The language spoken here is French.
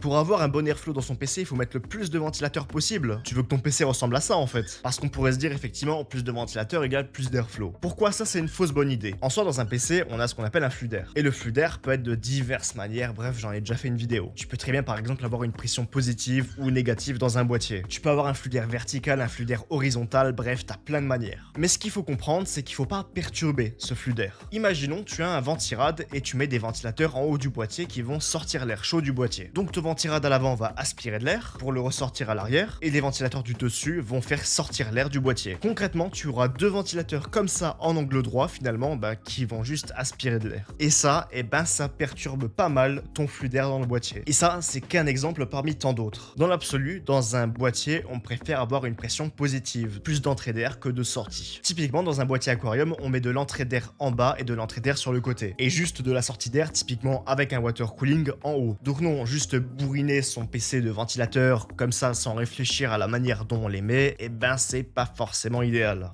Pour avoir un bon airflow dans son PC, il faut mettre le plus de ventilateurs possible. Tu veux que ton PC ressemble à ça en fait. Parce qu'on pourrait se dire effectivement, plus de ventilateurs égale plus d'airflow. Pourquoi ça, c'est une fausse bonne idée? En soi, dans un PC, on a ce qu'on appelle un flux d'air. Et le flux d'air peut être de diverses manières, bref, j'en ai déjà fait une vidéo. Tu peux très bien par exemple avoir une pression positive ou négative dans un boîtier. Tu peux avoir un flux d'air vertical, un flux d'air horizontal, bref, t'as plein de manières. Mais ce qu'il faut comprendre, c'est qu'il faut pas perturber ce flux d'air. Imaginons, tu as un ventirad et tu mets des ventilateurs en haut du boîtier qui vont sortir l'air chaud du boîtier. Donc ton ventirad à l'avant va aspirer de l'air pour le ressortir à l'arrière et les ventilateurs du dessus vont faire sortir l'air du boîtier. Concrètement, tu auras deux ventilateurs comme ça en angle droit finalement qui vont juste aspirer de l'air. Et ça, ça perturbe pas mal ton flux d'air dans le boîtier. Et ça, c'est qu'un exemple parmi tant d'autres. Dans l'absolu, dans un boîtier, on préfère avoir une pression positive, plus d'entrée d'air que de sortie. Typiquement, dans un boîtier aquarium, on met de l'entrée d'air en bas et de l'entrée d'air sur le côté. Et juste de la sortie d'air, typiquement avec un water cooling en haut. Donc non, juste bourriner son PC de ventilateur comme ça sans réfléchir à la manière dont on les met, c'est pas forcément idéal.